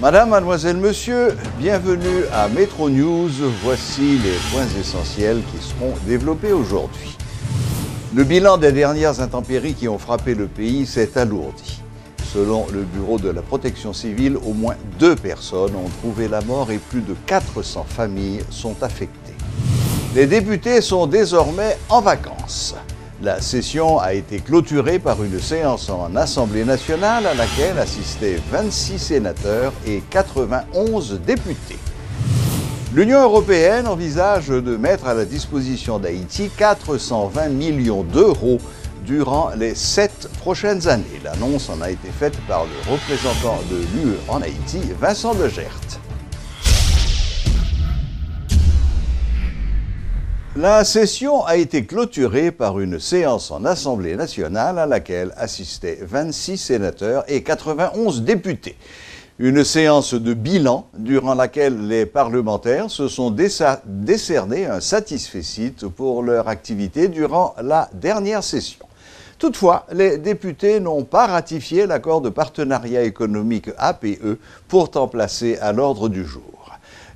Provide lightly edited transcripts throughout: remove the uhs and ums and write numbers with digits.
Madame, mademoiselle, monsieur, bienvenue à Métro News. Voici les points essentiels qui seront développés aujourd'hui. Le bilan des dernières intempéries qui ont frappé le pays s'est alourdi. Selon le Bureau de la protection civile, au moins 2 personnes ont trouvé la mort et plus de 400 familles sont affectées. Les députés sont désormais en vacances. La session a été clôturée par une séance en Assemblée nationale à laquelle assistaient 26 sénateurs et 91 députés. L'Union européenne envisage de mettre à la disposition d'Haïti 420 millions d'euros durant les 7 prochaines années. L'annonce en a été faite par le représentant de l'UE en Haïti, Vincent Legert. La session a été clôturée par une séance en Assemblée nationale à laquelle assistaient 26 sénateurs et 91 députés. Une séance de bilan durant laquelle les parlementaires se sont décernés un satisfecit pour leur activité durant la dernière session. Toutefois, les députés n'ont pas ratifié l'accord de partenariat économique APE, pourtant placé à l'ordre du jour.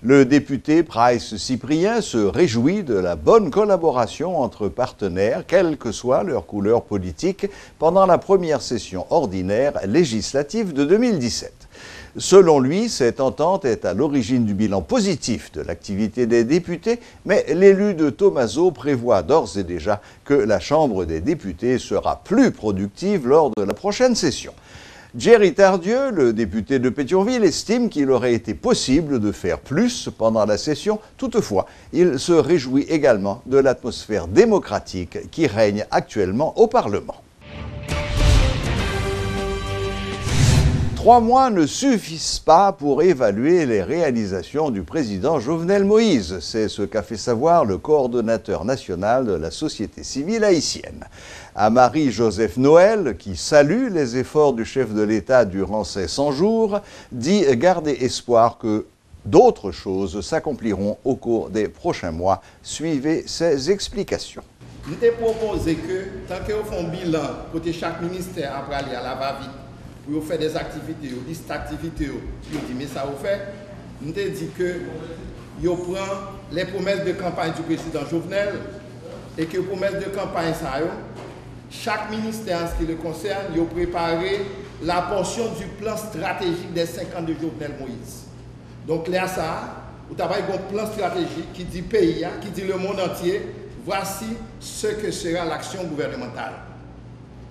Le député Price Cyprien se réjouit de la bonne collaboration entre partenaires, quelle que soit leur couleur politique, pendant la première session ordinaire législative de 2017. Selon lui, cette entente est à l'origine du bilan positif de l'activité des députés, mais l'élu de Thomazeau prévoit d'ores et déjà que la Chambre des députés sera plus productive lors de la prochaine session. Jerry Tardieu, le député de Pétionville, estime qu'il aurait été possible de faire plus pendant la session. Toutefois, il se réjouit également de l'atmosphère démocratique qui règne actuellement au Parlement. 3 mois ne suffisent pas pour évaluer les réalisations du président Jovenel Moïse. C'est ce qu'a fait savoir le coordonnateur national de la société civile haïtienne. Marie-Joseph Noël, qui salue les efforts du chef de l'État durant ces 100 jours, dit garder espoir que d'autres choses s'accompliront au cours des prochains mois. Suivez ses explications. Nous avons proposé que, tant qu'on fait un bilan, côté chaque ministère après aller à la va-vite, pour faire des activités, liste activités, nous dit mais ça vous fait, nous avons dit que vous prenez les promesses de campagne du président Jovenel et que les promesses de campagne, ça, chaque ministère en ce qui le concerne, vous préparé la portion du plan stratégique des 5 ans de Jovenel Moïse. Donc là, ça, vous avez un plan stratégique qui dit pays, qui dit le monde entier, voici ce que sera l'action gouvernementale.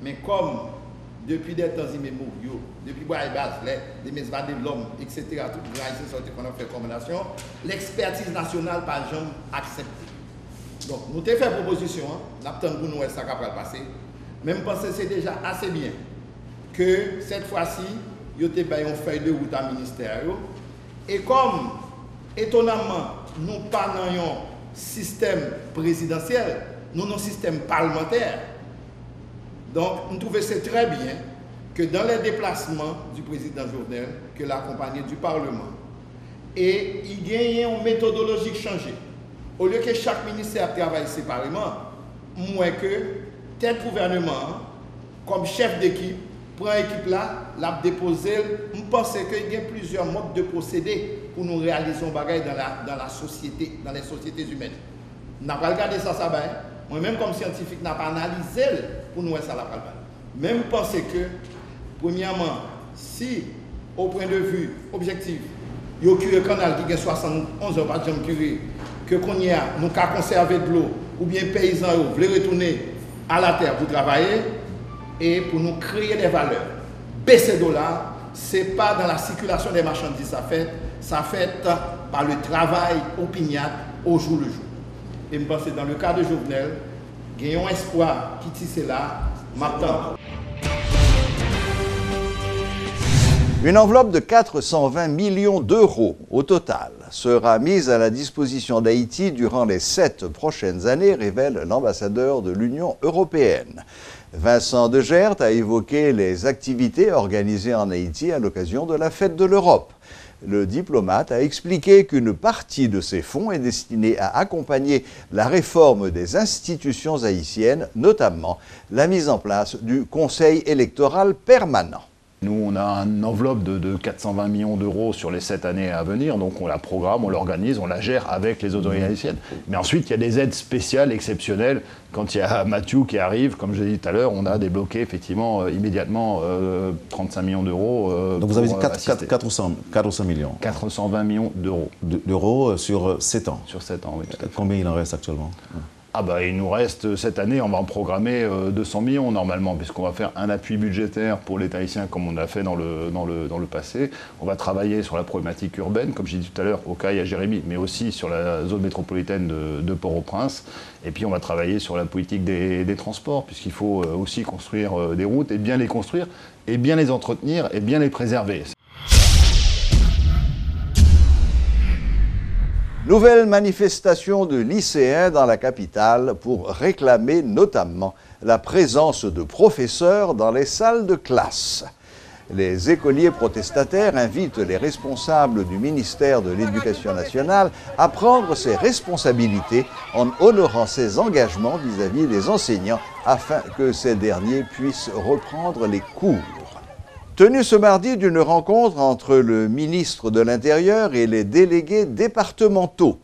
Mais comme depuis des temps immémoriaux, depuis les mesures de l'homme, etc., tout le monde qu'on a fait recommandation, l'expertise nationale par jamais acceptée. Donc, nous avons fait proposition, nous avons pour nous ça va passer. Même pense que c'est déjà assez bien que cette fois-ci, nous avons une feuille de route à ministère. Et comme, étonnamment, nous parlons d'un système présidentiel, nous avons un système parlementaire. Donc, nous trouvons c'est très bien que dans les déplacements du président Jovenel, que l'accompagné du Parlement, et il y a une méthodologie changée. Au lieu que chaque ministère travaille séparément, moins que tel gouvernement, comme chef d'équipe, prend l'équipe là, l'a déposé. Je pense qu'il y a plusieurs modes de procéder pour nous réaliser un bagage dans la société, dans les sociétés humaines. Nous n'avons pas regardé ça, moi-même comme scientifique, je n'ai pas analysé pour nous ça la parle. Même penser que, premièrement, si au point de vue objectif, il y a un canal qui a 71 ans, par exemple, que qu'on y a, nous avons conservé de l'eau, ou bien paysans veulent retourner à la terre pour travailler et pour nous créer des valeurs. Baisser de là, ce n'est pas dans la circulation des marchandises, ça fait par le travail opiniâtre au jour le jour. Et je pense que dans le cas de Jovenel, il y a un espoir qui tisse là, maintenant. Une enveloppe de 420 millions d'euros au total sera mise à la disposition d'Haïti durant les 7 prochaines années, révèle l'ambassadeur de l'Union européenne. Vincent Legert a évoqué les activités organisées en Haïti à l'occasion de la Fête de l'Europe. Le diplomate a expliqué qu'une partie de ces fonds est destinée à accompagner la réforme des institutions haïtiennes, notamment la mise en place du Conseil électoral permanent. Nous, on a une enveloppe de 420 millions d'euros sur les 7 années à venir, donc on la programme, on l'organise, on la gère avec les autorités haïtiennes. Mais ensuite, il y a des aides spéciales, exceptionnelles. Quand il y a Mathieu qui arrive, comme je l'ai dit tout à l'heure, on a débloqué effectivement immédiatement 35 millions d'euros. Donc vous avez dit 400 millions 420 millions d'euros. D'euros sur 7 ans. Sur 7 ans, oui. Tout à fait. Combien il en reste actuellement? Ah bah, il nous reste, cette année, on va en programmer 200 millions normalement, puisqu'on va faire un appui budgétaire pour l'État haïtien comme on a fait dans le passé. On va travailler sur la problématique urbaine, comme j'ai dit tout à l'heure, au cas à Jérémy, mais aussi sur la zone métropolitaine de Port-au-Prince. Et puis on va travailler sur la politique des transports, puisqu'il faut aussi construire des routes, et bien les construire, et bien les entretenir, et bien les préserver. Nouvelle manifestation de lycéens dans la capitale pour réclamer notamment la présence de professeurs dans les salles de classe. Les écoliers protestataires invitent les responsables du ministère de l'Éducation nationale à prendre ses responsabilités en honorant ses engagements vis-à-vis des enseignants afin que ces derniers puissent reprendre les cours. Tenue ce mardi d'une rencontre entre le ministre de l'Intérieur et les délégués départementaux.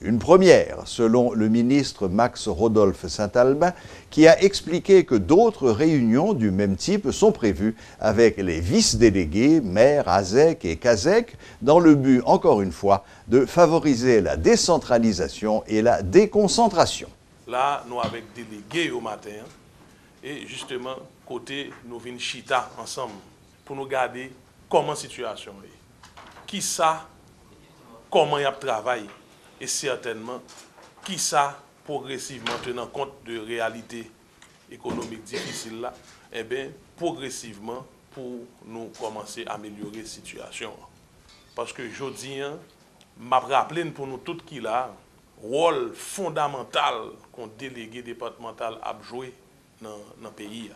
Une première, selon le ministre Max Rodolphe Saint-Albin, qui a expliqué que d'autres réunions du même type sont prévues avec les vice-délégués, maires, ASEC et CASEC, dans le but, encore une fois, de favoriser la décentralisation et la déconcentration. Là, nous avec délégués au matin, et justement, côté, nous venons chita ensemble, pour nous garder comment la situation est. Qui ça, comment il y a travail, et certainement, qui ça, progressivement, tenant compte de réalité économique difficile là, eh bien, progressivement, pour nous commencer à améliorer la situation. Parce que je dis, m'a rappelé pour nous tous qui là, rôle fondamental qu'un délégué départemental a joué dans le pays.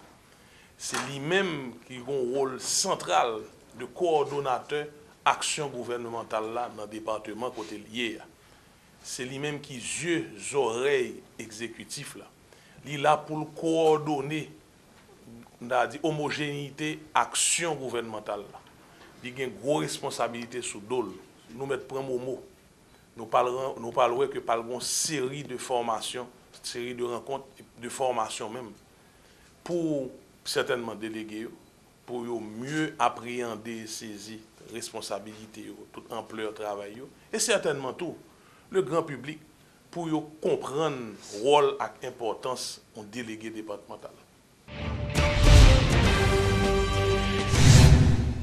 C'est lui-même qui a un rôle central de coordonnateur action gouvernementale là dans le département côté lié. C'est lui-même qui yeux, oreilles exécutifs là. Il est là pour coordonner homogénéité action gouvernementale là. Il a une grosse responsabilité sous dol. Nous mettons pour un mot. Nous parlerons que par une série de formations, série de rencontres, de formations même pour certainement délégués, pour mieux appréhender, saisir responsabilités, toute ampleur travail, et certainement tout, le grand public, pour comprendre le rôle et l'importance d'un délégué départemental.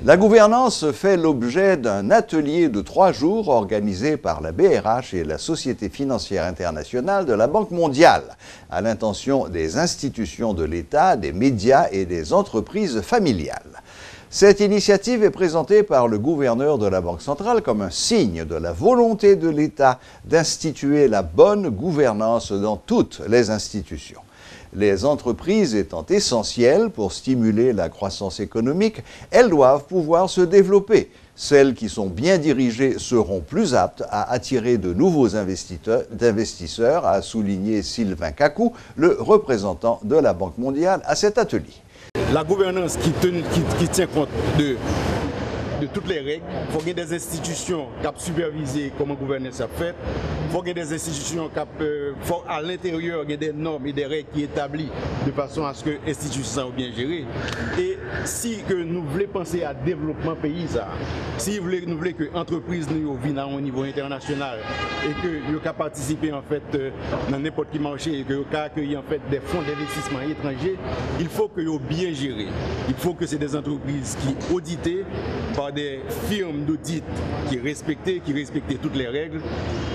La gouvernance fait l'objet d'un atelier de 3 jours organisé par la BRH et la Société financière internationale de la Banque mondiale, à l'intention des institutions de l'État, des médias et des entreprises familiales. Cette initiative est présentée par le gouverneur de la Banque centrale comme un signe de la volonté de l'État d'instituer la bonne gouvernance dans toutes les institutions. Les entreprises étant essentielles pour stimuler la croissance économique, elles doivent pouvoir se développer. Celles qui sont bien dirigées seront plus aptes à attirer de nouveaux investisseurs, a souligné Sylvain Kakou, le représentant de la Banque mondiale à cet atelier. La gouvernance qui tient compte de toutes les règles. Il faut qu'il y ait des institutions qui supervisent comment gouverner ça fait. Il faut qu'il y ait des institutions qui à l'intérieur, il y ait des normes et des règles qui établissent de façon à ce que les institutions soient bien gérées. Et si que nous voulons penser à développement pays, si nous voulons que l'entreprise nous vienne à un niveau international et que nous puissions participer en fait dans n'importe quel marché et que nous accueillir en fait des fonds d'investissement étrangers, il faut que nous bien gérés. Il faut que c'est des entreprises qui auditées par des firmes d'audit qui respectent toutes les règles.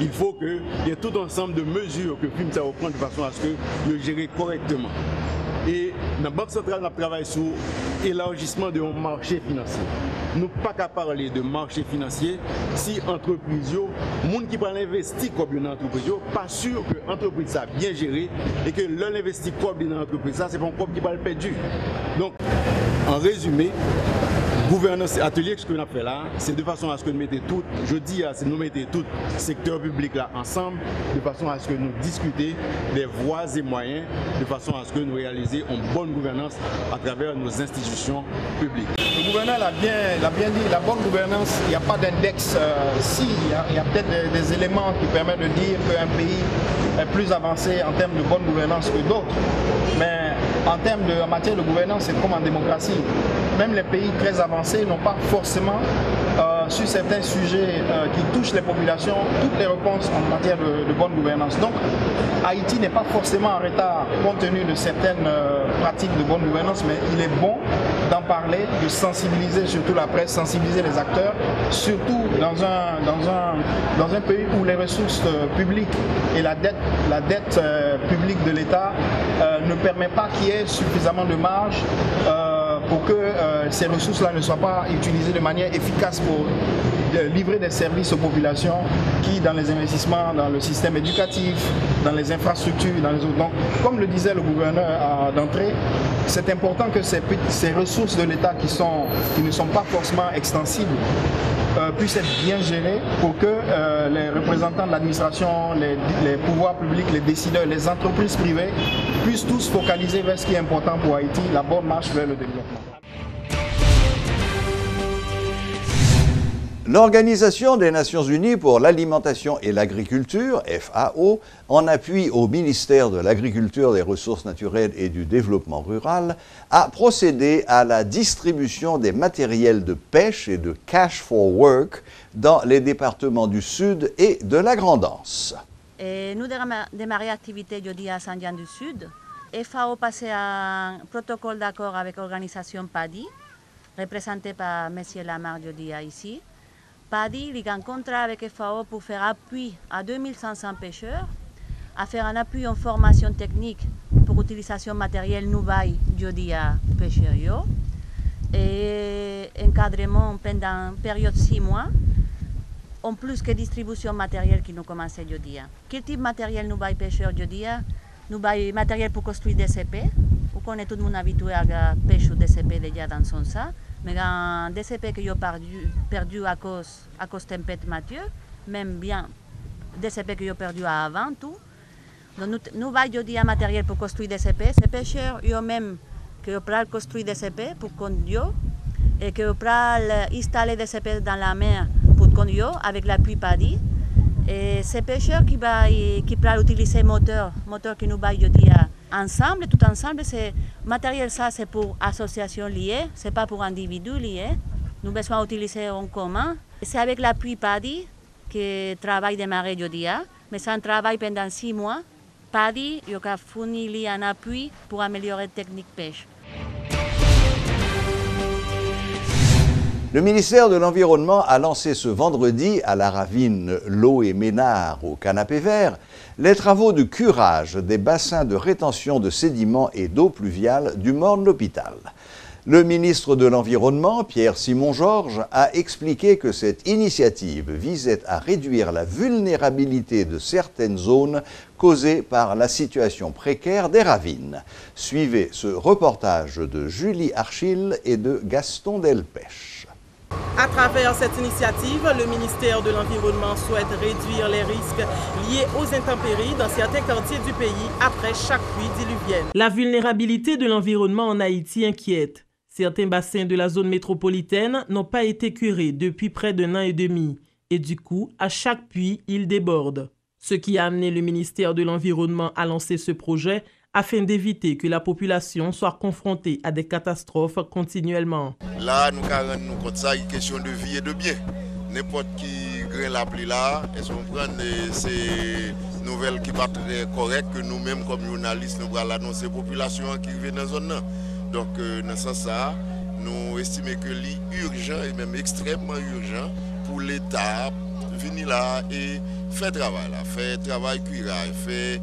Il faut qu'il y ait tout ensemble de mesures que firmes ça va prendre de façon à ce que nous gérions correctement. Et la Banque centrale a travaillé sur l'élargissement de marché financier. Nous ne pouvons pas parler de marché financier si l'entreprise, les gens qui prennent investir comme une entreprise, pas sûr que l'entreprise a bien géré et que l'on investit comme une entreprise, c'est pas un corps qui va le perdu. Donc, en résumé, gouvernance atelier, ce que nous avons fait là, c'est de façon à ce que nous mettions tout, je dis, c'est nous mettons tout secteur public là ensemble, de façon à ce que nous discutions des voies et moyens, de façon à ce que nous réalisions une bonne gouvernance à travers nos institutions publiques. Le gouverneur l'a bien dit, la bonne gouvernance, il n'y a pas d'index. Il y a peut-être des éléments qui permettent de dire qu'un pays est plus avancé en termes de bonne gouvernance que d'autres. Mais en matière de gouvernance, c'est comme en démocratie. Même les pays très avancés n'ont pas forcément, sur certains sujets qui touchent les populations, toutes les réponses en matière de bonne gouvernance. Donc, Haïti n'est pas forcément en retard compte tenu de certaines pratiques de bonne gouvernance, mais il est bon d'en parler, de sensibiliser surtout la presse, sensibiliser les acteurs, surtout dans un pays où les ressources publiques et la dette publique de l'État ne permet pas qu'il y ait suffisamment de marge pour que ces ressources-là ne soient pas utilisées de manière efficace pour livrer des services aux populations qui, dans les investissements, dans le système éducatif, dans les infrastructures, dans les autres. Donc, comme le disait le gouverneur d'entrée, c'est important que ces ressources de l'État qui ne sont pas forcément extensibles puissent être bien gérées pour que les représentants de l'administration, les pouvoirs publics, les décideurs, les entreprises privées puissent tous focaliser vers ce qui est important pour Haïti, la bonne marche vers le développement. L'Organisation des Nations Unies pour l'alimentation et l'agriculture, FAO, en appui au ministère de l'Agriculture, des Ressources naturelles et du Développement rural, a procédé à la distribution des matériels de pêche et de cash for work dans les départements du Sud et de la Grande-Anse. Nous démarrons l'activité jeudi à Saint-Jean du Sud. FAO passé un protocole d'accord avec l'organisation PADI, représentée par M. Lamar jeudi ici. PADI il a un contrat avec FAO pour faire appui à 2500 pêcheurs, à faire un appui en formation technique pour utilisation matérielle nouvelle jeudi à pêcheurs et encadrement pendant une période de 6 mois, en plus que distribution matérielle qui nous commence jeudi. Quel type de matériel nous baille pêcheurs jeudi? Nous baille matériel pour construire des CP. Vous connaissez tout le monde habitué à la pêche des CP déjà dans son ça. Mais un DCP que j'ai perdu à cause tempête Mathieu, même bien DCP que j'ai perdu avant tout. Donc nous allons dire un matériel pour construire des CP. Ces pêcheurs, eux-mêmes, qui ont construire des CP pour conduire et qui ont installer des CP dans la mer pour conduire avec l'appui PADI. Et ces pêcheurs qui peuvent utiliser moteur qui nous baillent dire ensemble, tout ensemble, c'est matériel ça c'est pour associations liées, c'est pas pour individus liés. Nous besoin d'utiliser en commun. C'est avec l'appui PADI que travail démarré jeudi, mais c'est un travail pendant 6 mois. PADI a fourni un appui pour améliorer la technique pêche. Le ministère de l'Environnement a lancé ce vendredi à la ravine L'Eau et Ménard au Canapé Vert les travaux de curage des bassins de rétention de sédiments et d'eau pluviale du Morne-l'Hôpital. Le ministre de l'Environnement, Pierre-Simon Georges, a expliqué que cette initiative visait à réduire la vulnérabilité de certaines zones causées par la situation précaire des ravines. Suivez ce reportage de Julie Archil et de Gaston Delpech. À travers cette initiative, le ministère de l'Environnement souhaite réduire les risques liés aux intempéries dans certains quartiers du pays après chaque pluie diluvienne. La vulnérabilité de l'environnement en Haïti inquiète. Certains bassins de la zone métropolitaine n'ont pas été curés depuis près d'1 an et demi. Et du coup, à chaque pluie, ils débordent. Ce qui a amené le ministère de l'Environnement à lancer ce projet afin d'éviter que la population soit confrontée à des catastrophes continuellement. Là, nous avons nous compte ça, une question de vie et de bien. N'importe qui graine la pluie là, est-ce qu'on prend ces nouvelles qui pas très correctes que nous-mêmes comme journalistes nous allons annoncer aux populations qui vivent dans la zone. Donc, dans ce sens, nous estimons que c'est urgent et même extrêmement urgent pour l'État venir là et faire travail curage, faire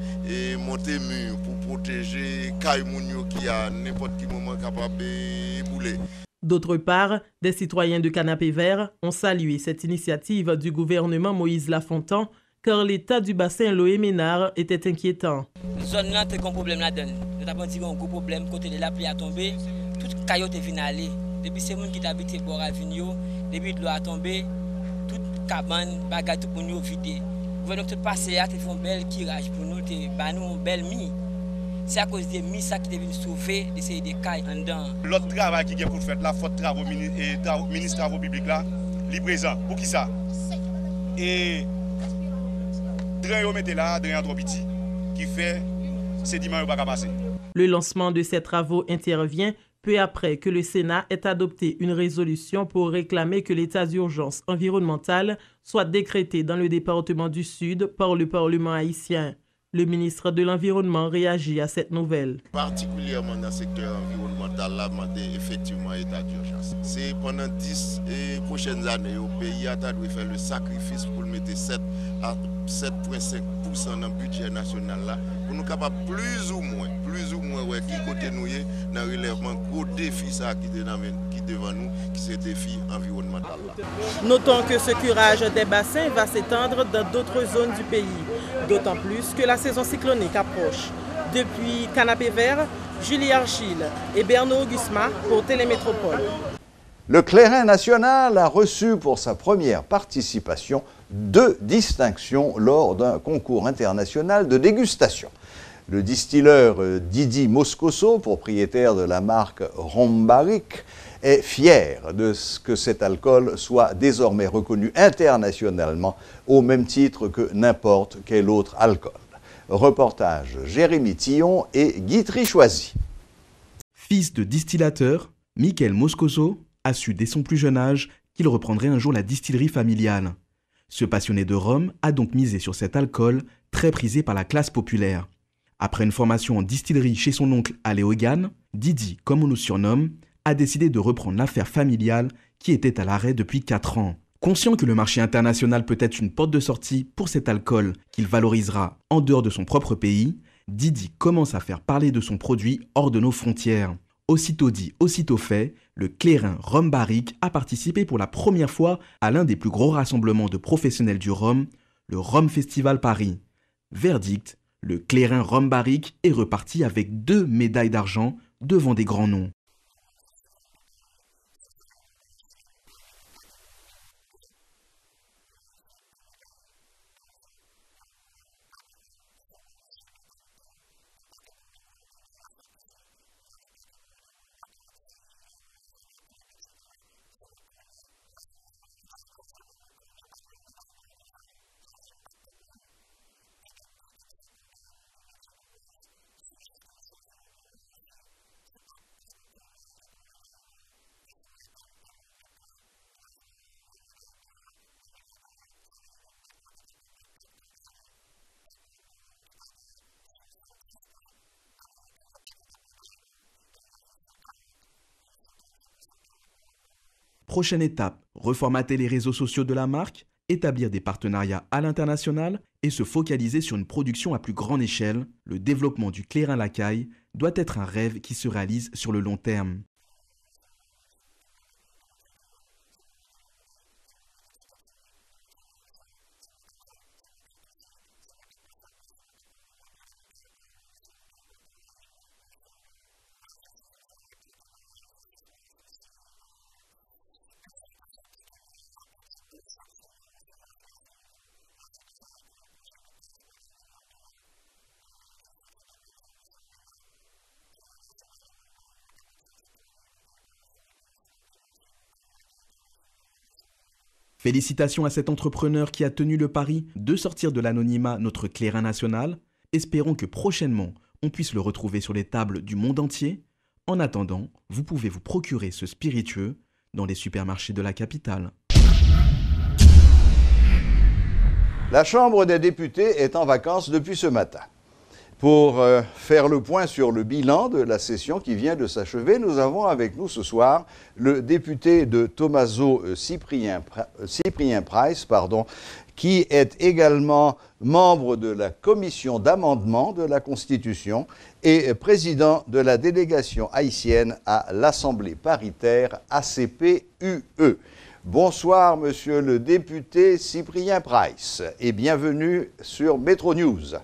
monter mur pour protéger Kaimounio qui a n'importe quel moment capable de bouler. D'autre part, des citoyens de Canapé Vert ont salué cette initiative du gouvernement Moïse Lafontan car l'état du bassin L'Eau et Ménard était inquiétant. La zone là, c'est un problème là-dedans. Nous avons un gros problème côté de la pluie a tombé, toute caillotte est venue aller. Depuis ces gens qui habitent bord avenue, depuis l'eau a tombé, toute cabane, bagarre tout pour nous vider. Le gouvernement tout passé a fait un bel tirage pour nous, une belle mie. C'est à cause des mises qui deviennent sauver, d'essayer de cailles en dedans. L'autre travail qui est pour faire, la faute travaux ministre travaux publics là, il est présent. Pour qui ça? Et drain mettez là, drain trop petit, qui fait sédiment pas passer. Le lancement de ces travaux intervient peu après que le Sénat ait adopté une résolution pour réclamer que l'état d'urgence environnementale soit décrété dans le département du Sud par le Parlement haïtien. Le ministre de l'Environnement réagit à cette nouvelle. Particulièrement dans le secteur environnemental, là, demandé effectivement état d'urgence. C'est pendant 10 prochaines années, le pays a dû faire le sacrifice pour mettre 7 à 7,5% dans le budget national là, pour nous capables plus ou moins, ouais, qui côté nous dans le relèvement gros défi ça qui est devant nous, qui c'est le défi environnemental là. Notons que ce curage des bassins va s'étendre dans d'autres zones du pays, d'autant plus que la saison cyclonique approche. Depuis Canapé Vert, Julie Archil et Bernard Gusma pour Télémétropole. Le Clairin national a reçu pour sa première participation 2 distinctions lors d'un concours international de dégustation. Le distilleur Didi Moscoso, propriétaire de la marque Rombaric, est fier de ce que cet alcool soit désormais reconnu internationalement au même titre que n'importe quel autre alcool. Reportage Jérémy Tillon et Guy Trichoisy. Fils de distillateur, Michael Moscoso a su dès son plus jeune âge qu'il reprendrait un jour la distillerie familiale. Ce passionné de rhum a donc misé sur cet alcool très prisé par la classe populaire. Après une formation en distillerie chez son oncle à Léogane, Didi, comme on nous surnomme, a décidé de reprendre l'affaire familiale qui était à l'arrêt depuis 4 ans. Conscient que le marché international peut être une porte de sortie pour cet alcool qu'il valorisera en dehors de son propre pays, Didi commence à faire parler de son produit hors de nos frontières. Aussitôt dit, aussitôt fait, le Clairin Rhum Barrique a participé pour la première fois à l'un des plus gros rassemblements de professionnels du rhum, le Rhum Festival Paris. Verdict, le Clairin Rhum Barrique est reparti avec 2 médailles d'argent devant des grands noms. Prochaine étape, reformater les réseaux sociaux de la marque, établir des partenariats à l'international et se focaliser sur une production à plus grande échelle. Le développement du Clairin Lacaille doit être un rêve qui se réalise sur le long terme. Félicitations à cet entrepreneur qui a tenu le pari de sortir de l'anonymat notre Clairin national. Espérons que prochainement, on puisse le retrouver sur les tables du monde entier. En attendant, vous pouvez vous procurer ce spiritueux dans les supermarchés de la capitale. La Chambre des députés est en vacances depuis ce matin. Pour faire le point sur le bilan de la session qui vient de s'achever, nous avons avec nous ce soir le député de Thomazeau Cyprien Price, qui est également membre de la commission d'amendement de la Constitution et président de la délégation haïtienne à l'Assemblée paritaire ACP-UE. Bonsoir, monsieur le député Cyprien Price, et bienvenue sur Metro News.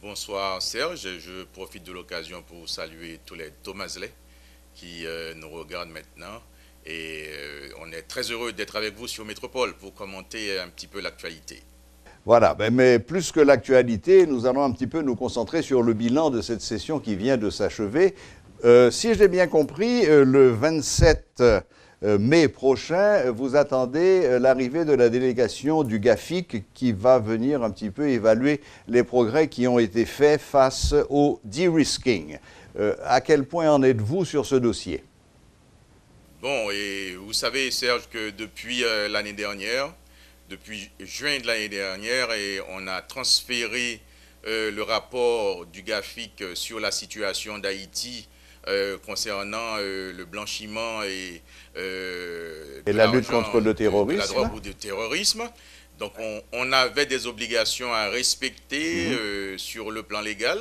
Bonsoir Serge, je profite de l'occasion pour saluer tous les Thomazelais qui nous regardent maintenant. Et on est très heureux d'être avec vous sur Métropole pour commenter un petit peu l'actualité. Voilà, mais plus que l'actualité, nous allons un petit peu nous concentrer sur le bilan de cette session qui vient de s'achever. Si j'ai bien compris, le 27 mai prochain, vous attendez l'arrivée de la délégation du GAFIC qui va venir un petit peu évaluer les progrès qui ont été faits face au de-risking. À quel point en êtes-vous sur ce dossier? Bon, et vous savez, Serge, que depuis l'année dernière, depuis juin de l'année dernière, et on a transféré le rapport du GAFIC sur la situation d'Haïti concernant le blanchiment et la lutte contre le terrorisme. La drogue ou le terrorisme. Donc on avait des obligations à respecter sur le plan légal,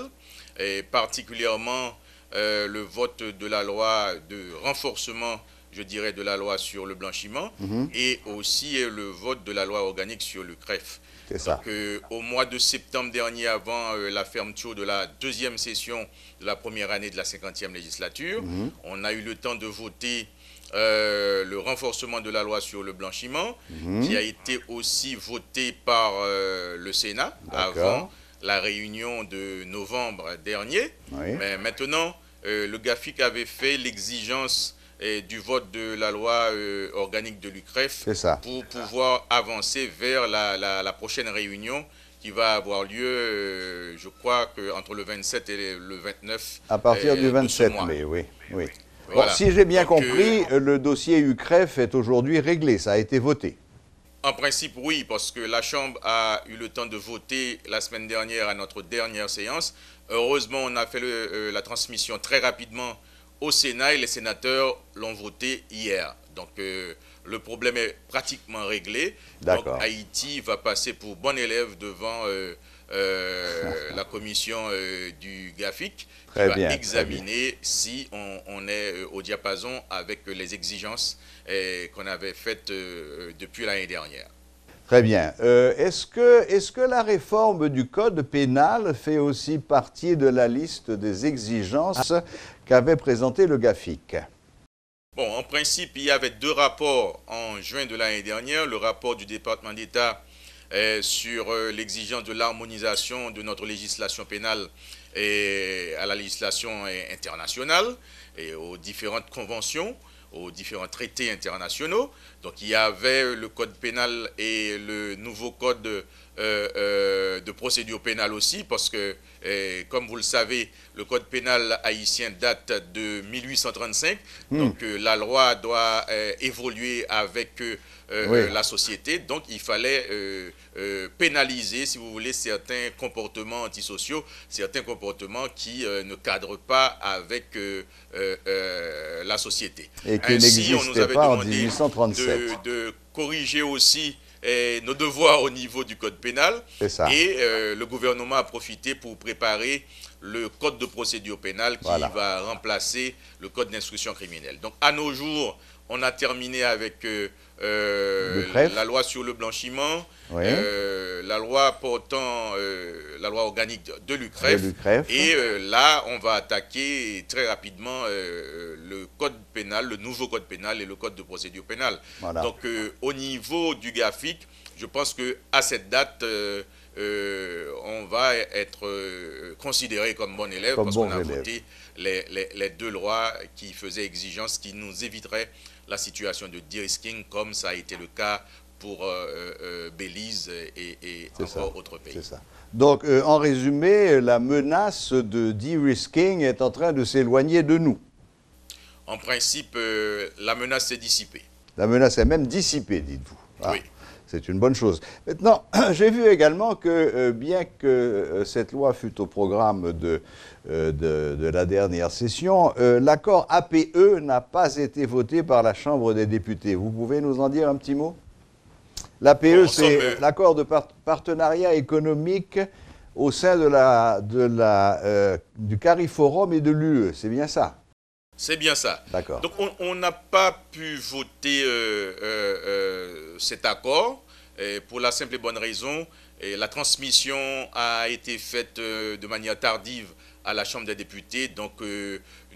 et particulièrement le vote de la loi de renforcement, je dirais, de la loi sur le blanchiment, et aussi le vote de la loi organique sur le CREF. C'est ça. Donc, au mois de septembre dernier, avant la fermeture de la deuxième session de la première année de la 50e législature, on a eu le temps de voter le renforcement de la loi sur le blanchiment, qui a été aussi voté par le Sénat avant la réunion de novembre dernier. Mais maintenant, le GAFIC avait fait l'exigence du vote de la loi organique de l'UCREF pour pouvoir avancer vers la prochaine réunion qui va avoir lieu, je crois, entre le 27 et le 29 à partir du 27 mai, oui. Voilà. Bon, si j'ai bien compris, le dossier UCREF est aujourd'hui réglé, ça a été voté. En principe, oui, parce que la Chambre a eu le temps de voter la semaine dernière à notre dernière séance. Heureusement, on a fait la transmission très rapidement au Sénat et les sénateurs l'ont voté hier. Donc le problème est pratiquement réglé. Donc Haïti va passer pour bon élève devant la commission du GAFIC qui va examiner si on est au diapason avec les exigences qu'on avait faites depuis l'année dernière. Très bien. Est-ce que la réforme du Code pénal fait aussi partie de la liste des exigences qu'avait présenté le GAFIC? Bon, en principe, il y avait deux rapports en juin de l'année dernière. Le rapport du département d'État sur l'exigence de l'harmonisation de notre législation pénale à la législation internationale et aux différentes conventions, aux différents traités internationaux. Donc il y avait le code pénal et le nouveau code de procédure pénale aussi, parce que, comme vous le savez, le code pénal haïtien date de 1835. Donc la loi doit évoluer avec la société. Donc il fallait pénaliser, si vous voulez, certains comportements antisociaux, certains comportements qui ne cadrent pas avec la société. Et qui n'existaient pas en 1837. De corriger aussi nos devoirs au niveau du code pénal. Et le gouvernement a profité pour préparer le code de procédure pénale qui va remplacer le code d'instruction criminelle. Donc à nos jours, on a terminé avec la loi sur le blanchiment, la loi portant la loi organique de l'UCREF. Et là, on va attaquer très rapidement le code pénal, le nouveau code pénal et le code de procédure pénale. Donc au niveau du GAFIC, je pense qu'à cette date, on va être considéré comme bon élève parce qu'on a voté les deux lois qui faisaient exigence, qui nous éviteraient la situation de de-risking comme ça a été le cas pour Belize et encore autres pays. Donc, en résumé, la menace de de-risking est en train de s'éloigner de nous. En principe, la menace s'est dissipée. La menace est même dissipée, dites-vous. Oui. C'est une bonne chose. Maintenant, j'ai vu également que, bien que cette loi fût au programme de la dernière session, l'accord APE n'a pas été voté par la Chambre des députés. Vous pouvez nous en dire un petit mot? L'APE, c'est l'accord de partenariat économique au sein du CARIFORUM et de l'UE. C'est bien ça? C'est bien ça. D'accord. Donc on n'a pas pu voter cet accord pour la simple et bonne raison, la transmission a été faite de manière tardive à la Chambre des députés. Donc,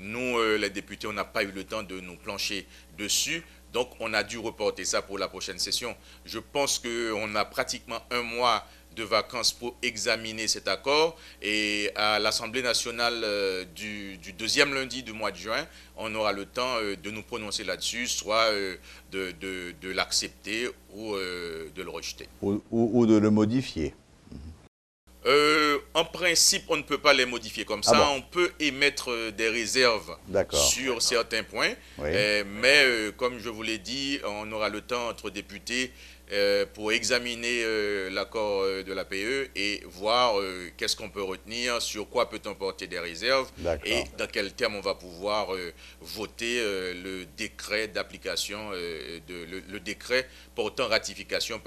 nous, les députés, on n'a pas eu le temps de nous plancher dessus. Donc, on a dû reporter ça pour la prochaine session. Je pense qu'on a pratiquement un mois de vacances pour examiner cet accord. Et à l'Assemblée nationale du deuxième lundi du mois de juin, on aura le temps de nous prononcer là-dessus, soit de l'accepter ou de le rejeter. Ou de le modifier. En principe, on ne peut pas les modifier comme ça. Bon. On peut émettre des réserves sur certains points. Oui. Mais comme je vous l'ai dit, on aura le temps entre députés pour examiner l'accord de la PE et voir qu'est-ce qu'on peut retenir, sur quoi peut-on porter des réserves et dans quel terme on va pouvoir voter le décret d'application, le décret portant ratification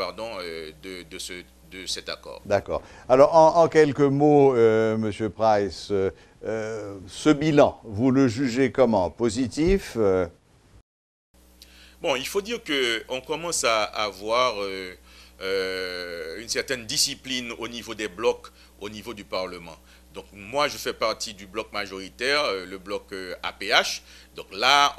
de cet accord. D'accord. Alors, en quelques mots, M. Price, ce bilan, vous le jugez comment? Positif? Bon, il faut dire qu'on commence à avoir une certaine discipline au niveau des blocs, au niveau du Parlement. Donc, moi, je fais partie du bloc majoritaire, le bloc APH. Donc là,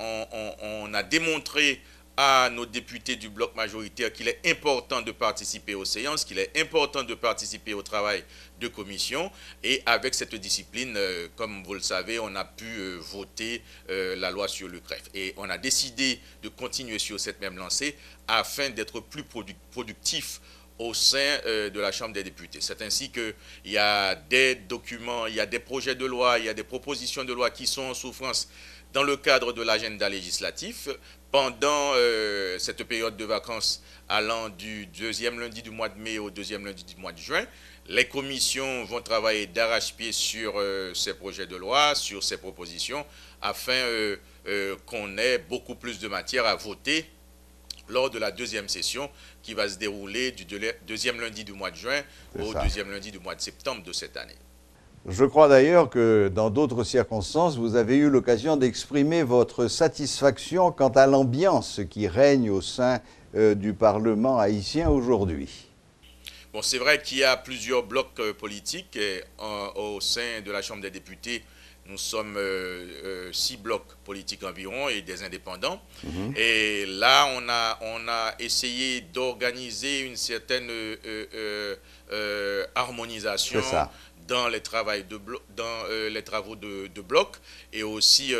on a démontré à nos députés du bloc majoritaire qu'il est important de participer aux séances, qu'il est important de participer au travail de commission. Et avec cette discipline, comme vous le savez, on a pu voter la loi sur le CREF. Et on a décidé de continuer sur cette même lancée afin d'être plus productif au sein de la Chambre des députés. C'est ainsi qu'il y a des documents, il y a des projets de loi, il y a des propositions de loi qui sont en souffrance dans le cadre de l'agenda législatif. Pendant cette période de vacances allant du deuxième lundi du mois de mai au deuxième lundi du mois de juin, les commissions vont travailler d'arrache-pied sur ces projets de loi, sur ces propositions, afin qu'on ait beaucoup plus de matière à voter lors de la deuxième session qui va se dérouler du deuxième lundi du mois de juin au deuxième lundi du mois de septembre de cette année. Je crois d'ailleurs que dans d'autres circonstances, vous avez eu l'occasion d'exprimer votre satisfaction quant à l'ambiance qui règne au sein du Parlement haïtien aujourd'hui. Bon, c'est vrai qu'il y a plusieurs blocs politiques au sein de la Chambre des députés. Nous sommes 6 blocs politiques environ et des indépendants. Et là, on a essayé d'organiser une certaine harmonisation dans les travaux de bloc et aussi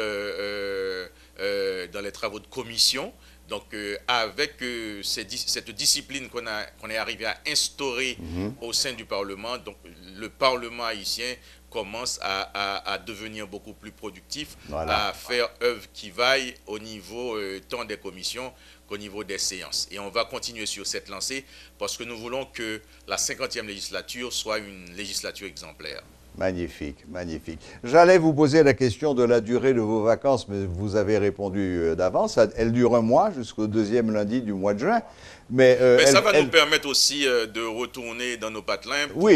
dans les travaux de commission. Donc, avec cette discipline qu'on est arrivé à instaurer au sein du Parlement, donc le Parlement haïtien commence à devenir beaucoup plus productif, à faire œuvre qui vaille au niveau tant des commissions qu'au niveau des séances. Et on va continuer sur cette lancée parce que nous voulons que la 50e législature soit une législature exemplaire. Magnifique, magnifique. J'allais vous poser la question de la durée de vos vacances, mais vous avez répondu d'avance. Elle dure un mois jusqu'au deuxième lundi du mois de juin. Mais ça va nous permettre aussi de retourner dans nos patelins pour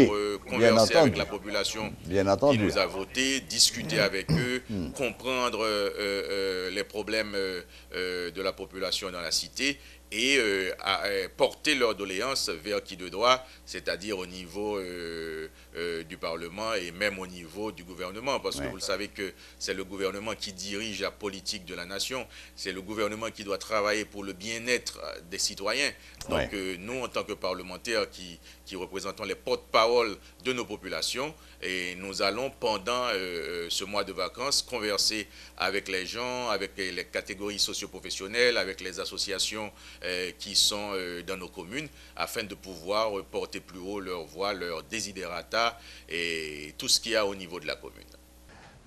converser avec la population qui nous a voté, discuter avec eux, comprendre les problèmes de la population dans la cité et porter leurs doléances vers qui de droit, c'est-à-dire au niveau du Parlement et même au niveau du gouvernement, parce que vous le savez que c'est le gouvernement qui dirige la politique de la nation, c'est le gouvernement qui doit travailler pour le bien-être des citoyens. Donc nous, en tant que parlementaires qui représentons les porte-parole de nos populations, et nous allons pendant ce mois de vacances converser avec les gens, avec les catégories socio-professionnelles, avec les associations qui sont dans nos communes, afin de pouvoir porter plus haut leur voix, leur desiderata et tout ce qu'il y a au niveau de la commune.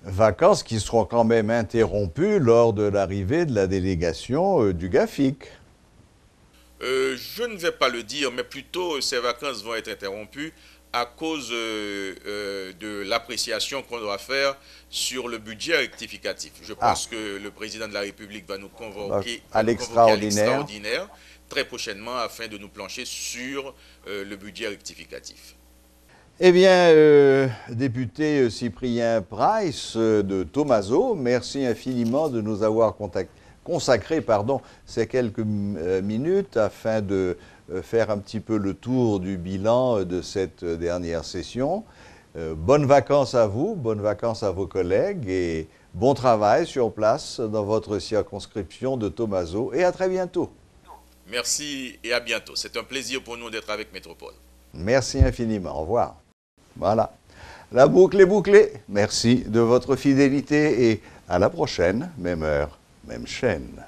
Vacances qui seront quand même interrompues lors de l'arrivée de la délégation du GAFIC. Je ne vais pas le dire, mais plutôt ces vacances vont être interrompues à cause de l'appréciation qu'on doit faire sur le budget rectificatif. Je pense que le président de la République va nous convoquer à l'extraordinaire très prochainement afin de nous plancher sur le budget rectificatif. Eh bien, député Cyprien Price de Thomazeau, merci infiniment de nous avoir consacré ces quelques minutes afin de faire un petit peu le tour du bilan de cette dernière session. bonnes vacances à vous, bonnes vacances à vos collègues et bon travail sur place dans votre circonscription de Thomazeau et à très bientôt. Merci et à bientôt. C'est un plaisir pour nous d'être avec Métropole. Merci infiniment. Au revoir. Voilà. La boucle est bouclée. Merci de votre fidélité et à la prochaine, même heure, même chaîne.